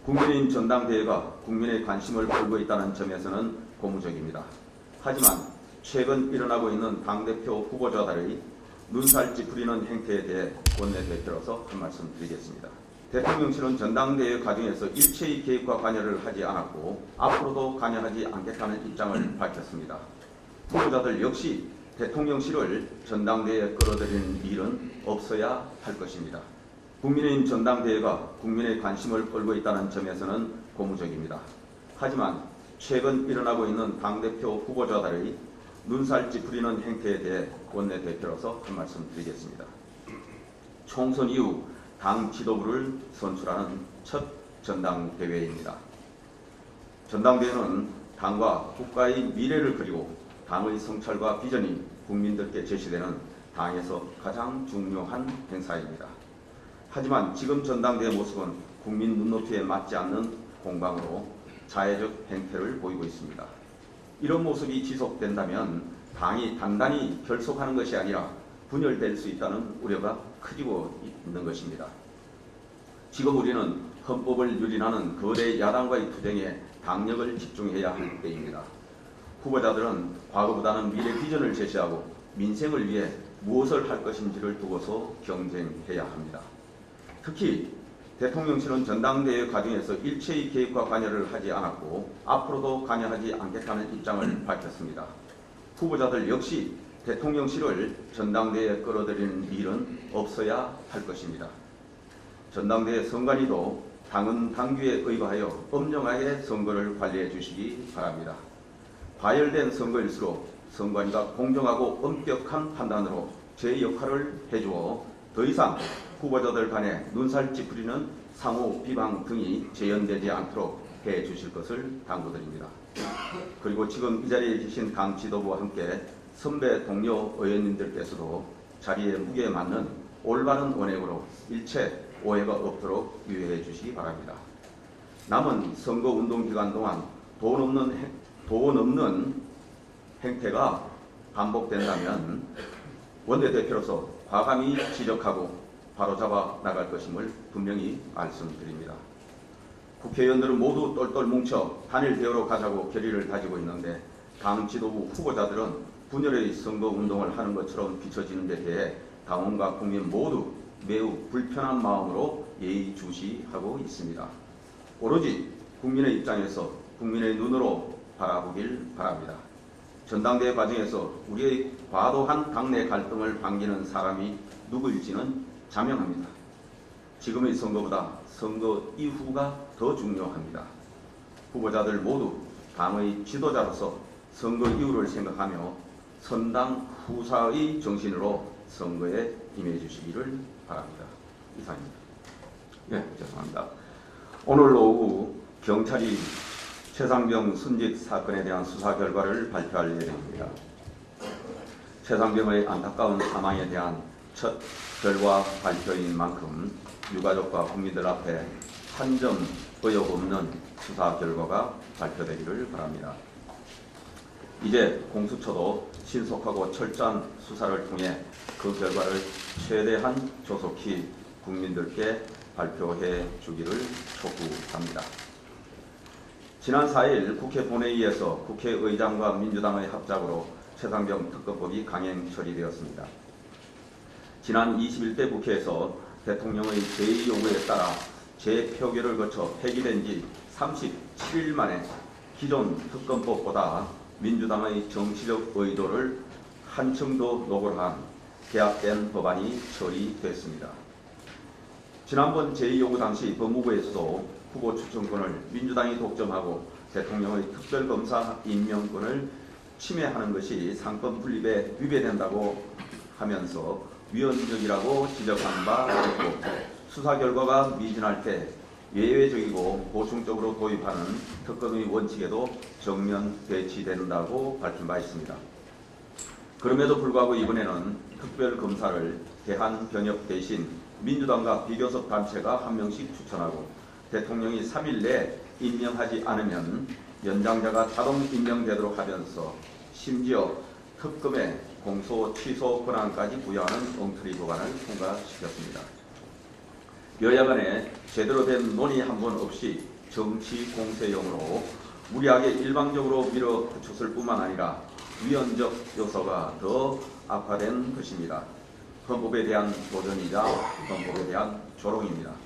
국민의힘 전당대회가 국민의 관심을 끌고 있다는 점에서는 고무적입니다. 하지만 최근 일어나고 있는 당대표 후보자들의 눈살 찌푸리는 행태에 대해 원내대표로서 한 말씀 드리겠습니다. 대통령실은 전당대회 과정에서 일체의 개입과 관여를 하지 않았고 앞으로도 관여하지 않겠다는 입장을 밝혔습니다. 후보자들 역시 대통령실을 전당대회에 끌어들이는 일은 없어야 할 것입니다. 국민의힘 전당대회가 국민의 관심을 끌고 있다는 점에서는 고무적입니다. 하지만 최근 일어나고 있는 당대표 후보자들의 눈살 찌푸리는 행태에 대해 원내대표로서 한 말씀 드리겠습니다. 총선 이후 당 지도부를 선출하는 첫 전당대회입니다. 전당대회는 당과 국가의 미래를 그리고 당의 성찰과 비전이 국민들께 제시되는 당에서 가장 중요한 행사입니다. 하지만 지금 전당대회 모습은 국민 눈높이에 맞지 않는 공방으로 자해적 행태를 보이고 있습니다. 이런 모습이 지속된다면 당이 단단히 결속하는 것이 아니라 분열될 수 있다는 우려가 커지고 있는 것입니다. 지금 우리는 헌법을 유린하는 거대 야당과의 투쟁에 당력을 집중해야 할 때입니다. 후보자들은 과거보다는 미래 비전을 제시하고 민생을 위해 무엇을 할 것인지를 두고서 경쟁해야 합니다. 특히 대통령실은 전당대회 과정에서 일체의 개입과 관여를 하지 않았고 앞으로도 관여하지 않겠다는 입장을 밝혔습니다. 후보자들 역시 대통령실을 전당대회에 끌어들이는 일은 없어야 할 것입니다. 전당대회 선관위도 당은 당규에 의거하여 엄정하게 선거를 관리해 주시기 바랍니다. 과열된 선거일수록 선관위가 공정하고 엄격한 판단으로 제 역할을 해주어 더 이상 후보자들 간에 눈살 찌푸리는 상호 비방 등이 재현되지 않도록 해주실 것을 당부드립니다. 그리고 지금 이 자리에 계신 당 지도부와 함께 선배 동료 의원님들께서도 자리에 무게에 맞는 올바른 원행으로 일체 오해가 없도록 유의해 주시기 바랍니다. 남은 선거운동 기간 동안 돈 없는 행태가 반복된다면 원내대표로서 과감히 지적하고 바로잡아 나갈 것임을 분명히 말씀드립니다. 국회의원들은 모두 똘똘 뭉쳐 단일 대우로 가자고 결의를 다지고 있는데 당 지도부 후보자들은 분열의 선거운동을 하는 것처럼 비춰지는 데 대해 당원과 국민 모두 매우 불편한 마음으로 예의주시하고 있습니다. 오로지 국민의 입장에서 국민의 눈으로 바라보길 바랍니다. 전당대회 과정에서 우리의 과도한 당내 갈등을 반기는 사람이 누구일지는 자명합니다. 지금의 선거보다 선거 이후가 더 중요합니다. 후보자들 모두 당의 지도자로서 선거 이후를 생각하며 선당 후사의 정신으로 선거에 임해 주시기를 바랍니다. 이상입니다. 네, 죄송합니다. 오늘 오후 경찰이 최상병 순직 사건에 대한 수사 결과를 발표할 예정입니다. 최상병의 안타까운 사망에 대한 첫 결과 발표인 만큼 유가족과 국민들 앞에 한 점 의혹 없는 수사 결과가 발표되기를 바랍니다. 이제 공수처도 신속하고 철저한 수사를 통해 그 결과를 최대한 조속히 국민들께 발표해 주기를 촉구합니다. 지난 4일 국회 본회의에서 국회의장과 민주당의 합작으로 최상병 특검법이 강행 처리되었습니다. 지난 21대 국회에서 대통령의 제2요구에 따라 재표결을 거쳐 폐기된 지 37일 만에 기존 특검법보다 민주당의 정치적 의도를 한층 더 노골한 개혁된 법안이 처리됐습니다. 지난번 제2요구 당시 법무부에서도 후보 추천권을 민주당이 독점하고 대통령의 특별검사 임명권을 침해하는 것이 상권 분립에 위배된다고 하면서 위헌적이라고 지적한 바 있고 수사 결과가 미진할 때 예외적이고 보충적으로 도입하는 특검의 원칙에도 정면 배치된다고 밝힌 바 있습니다. 그럼에도 불구하고 이번에는 특별검사를 대한변협 대신 민주당과 비교섭 단체가 한 명씩 추천하고 대통령이 3일 내에 임명하지 않으면 연장자가 자동 임명되도록 하면서 심지어 특검에 공소 취소 권한까지 부여하는 엉터리 법안을 통과시켰습니다. 여야 간에 제대로 된 논의 한 번 없이 정치 공세용으로 무리하게 일방적으로 밀어붙였을 뿐만 아니라 위헌적 요소가 더 악화된 것입니다. 헌법에 대한 도전이자 헌법에 대한 조롱입니다.